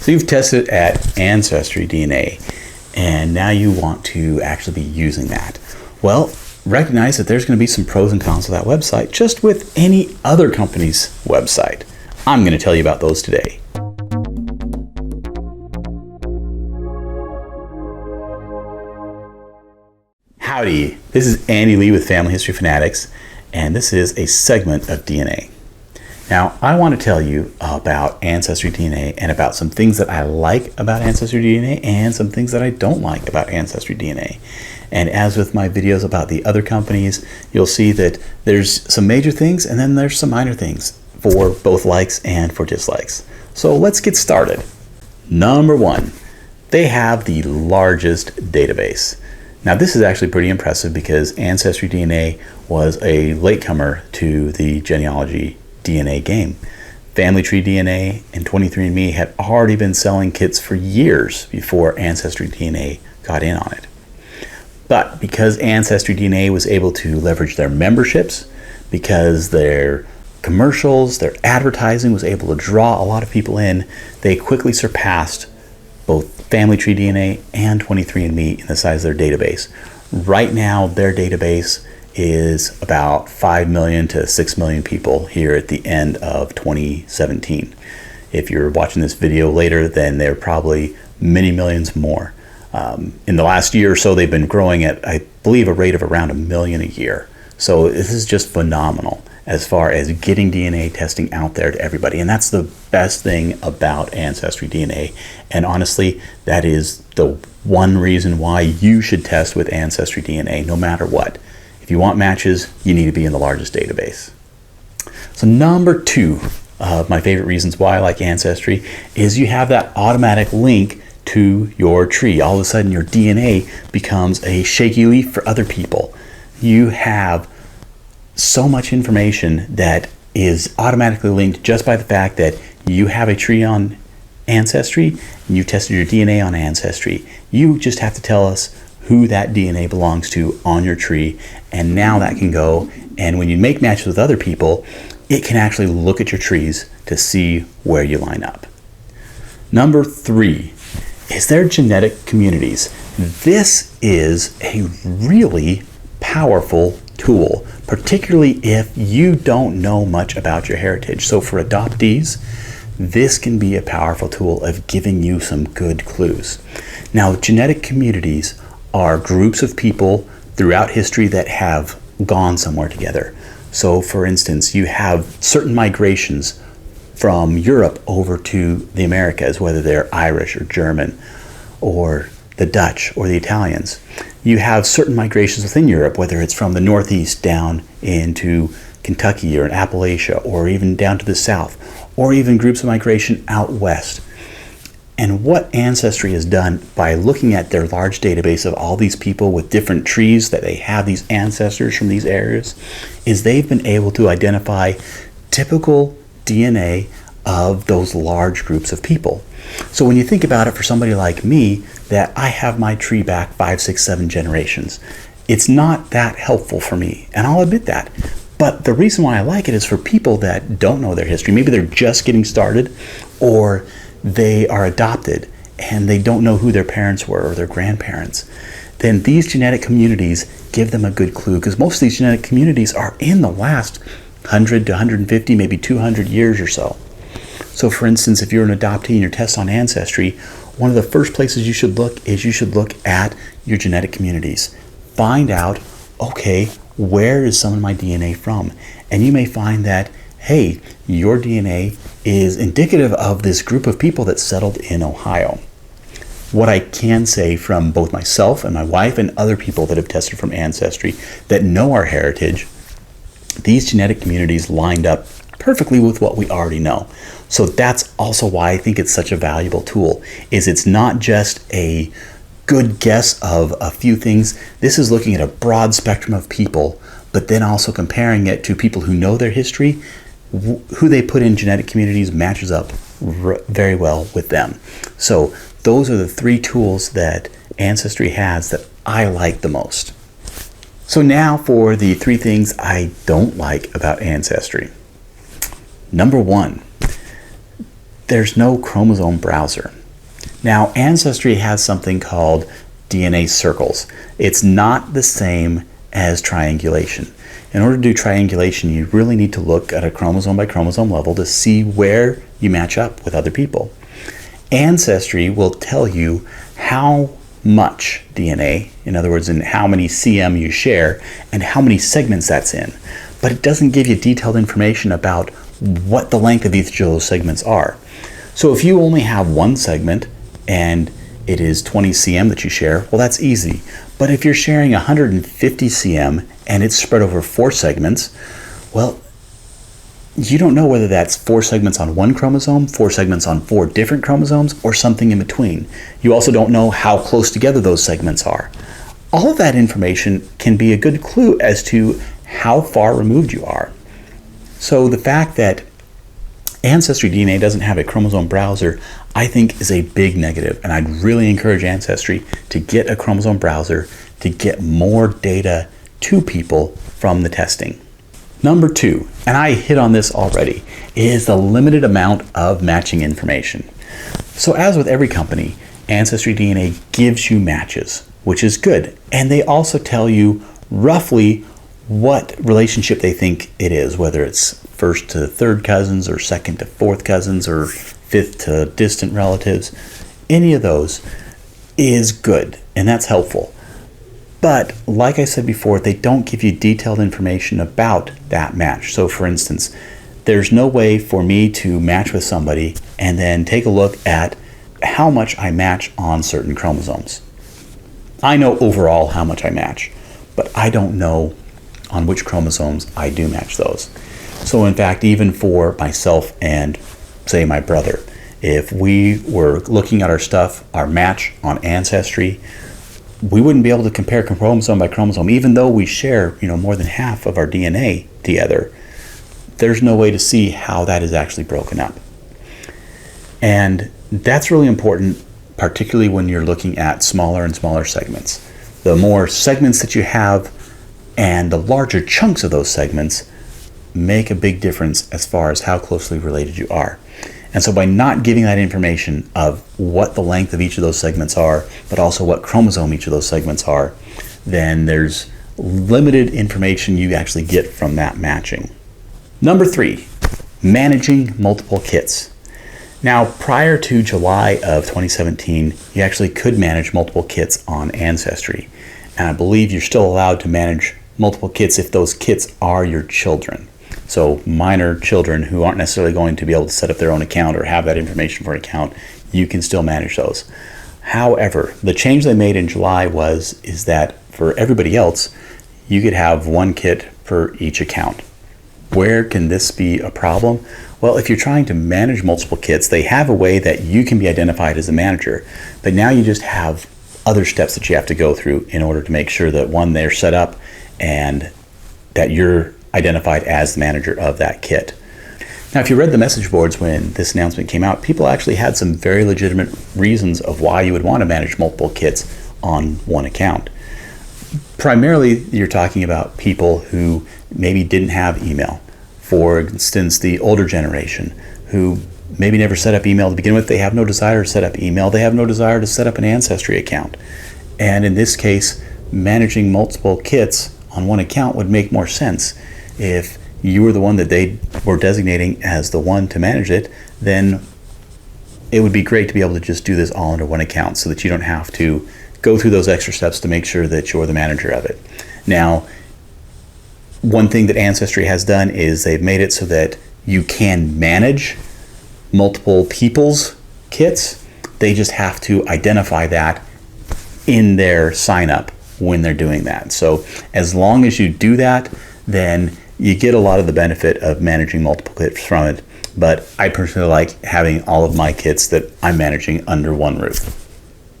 So you've tested at AncestryDNA, and now you want to actually be using that. Well, recognize that there's going to be some pros and cons of that website, just with any other company's website. I'm going to tell you about those today. Howdy, this is Andy Lee with Family History Fanatics, and this is a segment of DNA. Now, I want to tell you about AncestryDNA and about some things that I like about AncestryDNA and some things that I don't like about AncestryDNA. And as with my videos about the other companies, you'll see that there's some major things and then there's some minor things for both likes and for dislikes. So let's get started. Number one, they have the largest database. Now this is actually pretty impressive because AncestryDNA was a latecomer to the genealogy DNA game. Family Tree DNA and 23andMe had already been selling kits for years before AncestryDNA got in on it. But because AncestryDNA was able to leverage their memberships, because their commercials, their advertising was able to draw a lot of people in, they quickly surpassed both Family Tree DNA and 23andMe in the size of their database. Right now, their database is about 5 million to 6 million people here at the end of 2017. If you're watching this video later, then they're probably many millions more. In the last year or so, they've been growing at, I believe, a rate of around 1 million a year. So this is just phenomenal as far as getting DNA testing out there to everybody. And that's the best thing about AncestryDNA. And honestly, that is the one reason why you should test with AncestryDNA no matter what. If you want matches, you need to be in the largest database. So number two of my favorite reasons why I like Ancestry is you have that automatic link to your tree. All of a sudden your DNA becomes a shaky leaf for other people. You have so much information that is automatically linked just by the fact that you have a tree on Ancestry and you tested your DNA on Ancestry. You just have to tell us who that DNA belongs to on your tree, and now that can go, and when you make matches with other people, it can actually look at your trees to see where you line up. Number three is their genetic communities. This is a really powerful tool, particularly if you don't know much about your heritage. So for adoptees, this can be a powerful tool of giving you some good clues. Now, genetic communities are groups of people throughout history that have gone somewhere together. So for instance, you have certain migrations from Europe over to the Americas, whether they're Irish or German or the Dutch or the Italians. You have certain migrations within Europe, whether it's from the Northeast down into Kentucky or in Appalachia, or even down to the South, or even groups of migration out west. And what Ancestry has done by looking at their large database of all these people with different trees that they have these ancestors from these areas is they've been able to identify typical DNA of those large groups of people. So when you think about it, for somebody like me, that I have my tree back 5, 6, 7 generations, it's not that helpful for me, and I'll admit that. But the reason why I like it is for people that don't know their history. Maybe they're just getting started, or they are adopted and they don't know who their parents were or their grandparents. Then these genetic communities give them a good clue, because most of these genetic communities are in the last 100 to 150, maybe 200 years or so. So for instance, if you're an adoptee and you're testing on Ancestry, one of the first places you should look is you should look at your genetic communities. Find out, okay, where is some of my DNA from? And you may find that, hey, your DNA is indicative of this group of people that settled in Ohio. What I can say from both myself and my wife and other people that have tested from Ancestry that know our heritage, these genetic communities lined up perfectly with what we already know. So that's also why I think it's such a valuable tool, is it's not just a good guess of a few things. This is looking at a broad spectrum of people, but then also comparing it to people who know their history. Who they put in genetic communities matches up very well with them. So those are the three tools that Ancestry has that I like the most. So now for the three things I don't like about Ancestry. Number one, there's no Chromosome Browser. Now, Ancestry has something called DNA circles. It's not the same as triangulation. In order to do triangulation, you really need to look at a chromosome by chromosome level to see where you match up with other people. Ancestry will tell you how much DNA, in other words, in how many cm you share, and how many segments that's in. But it doesn't give you detailed information about what the length of each of those segments are. So if you only have one segment and it is 20 cm that you share, well, that's easy. But if you're sharing 150 cm and it's spread over 4 segments, well, you don't know whether that's 4 segments on one chromosome, 4 segments on 4 different chromosomes, or something in between. You also don't know how close together those segments are. All of that information can be a good clue as to how far removed you are. So the fact that AncestryDNA doesn't have a chromosome browser, I think, is a big negative, and I'd really encourage Ancestry to get a chromosome browser to get more data to people from the testing. Number 2, and I hit on this already, is the limited amount of matching information. So as with every company, AncestryDNA gives you matches, which is good, and they also tell you roughly what relationship they think it is, whether it's first to third cousins or second to fourth cousins or fifth to distant relatives. Any of those is good, and that's helpful. But like I said before, they don't give you detailed information about that match. So for instance, there's no way for me to match with somebody and then take a look at how much I match on certain chromosomes. I know overall how much I match, but I don't know on which chromosomes I do match those. So in fact, even for myself and say my brother, if we were looking at our stuff, our match on Ancestry, we wouldn't be able to compare chromosome by chromosome, even though we share, more than half of our DNA together. There's no way to see how that is actually broken up. And that's really important, particularly when you're looking at smaller and smaller segments. The more segments that you have and the larger chunks of those segments make a big difference as far as how closely related you are. And so by not giving that information of what the length of each of those segments are, but also what chromosome each of those segments are, then there's limited information you actually get from that matching. Number 3, managing multiple kits. Now, prior to July of 2017, you actually could manage multiple kits on Ancestry. And I believe you're still allowed to manage multiple kits if those kits are your children. So minor children who aren't necessarily going to be able to set up their own account or have that information for an account, you can still manage those. However, the change they made in July is that for everybody else, you could have one kit per each account. Where can this be a problem? Well, if you're trying to manage multiple kits, they have a way that you can be identified as a manager, but now you just have other steps that you have to go through in order to make sure that one, they're set up and that you're identified as the manager of that kit. Now, if you read the message boards when this announcement came out, people actually had some very legitimate reasons of why you would want to manage multiple kits on one account. Primarily, you're talking about people who maybe didn't have email. For instance, the older generation who maybe never set up email to begin with. They have no desire to set up email. They have no desire to set up an Ancestry account. And in this case, managing multiple kits on one account would make more sense. If you were the one that they were designating as the one to manage it, then it would be great to be able to just do this all under one account so that you don't have to go through those extra steps to make sure that you're the manager of it. Now, one thing that Ancestry has done is they've made it so that you can manage multiple people's kits. They just have to identify that in their sign up when they're doing that. So as long as you do that, then you get a lot of the benefit of managing multiple kits from it. But I personally like having all of my kits that I'm managing under one roof.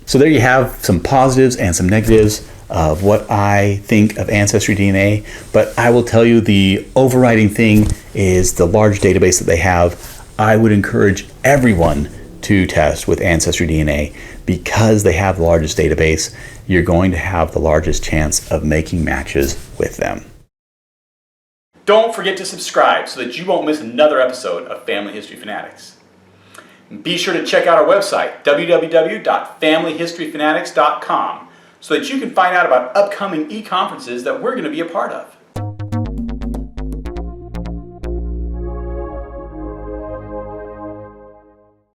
So there you have some positives and some negatives of what I think of AncestryDNA, but I will tell you the overriding thing is the large database that they have. I would encourage everyone to test with AncestryDNA because they have the largest database. You're going to have the largest chance of making matches with them. Don't forget to subscribe so that you won't miss another episode of Family History Fanatics. Be sure to check out our website, www.familyhistoryfanatics.com, so that you can find out about upcoming e-conferences that we're going to be a part of.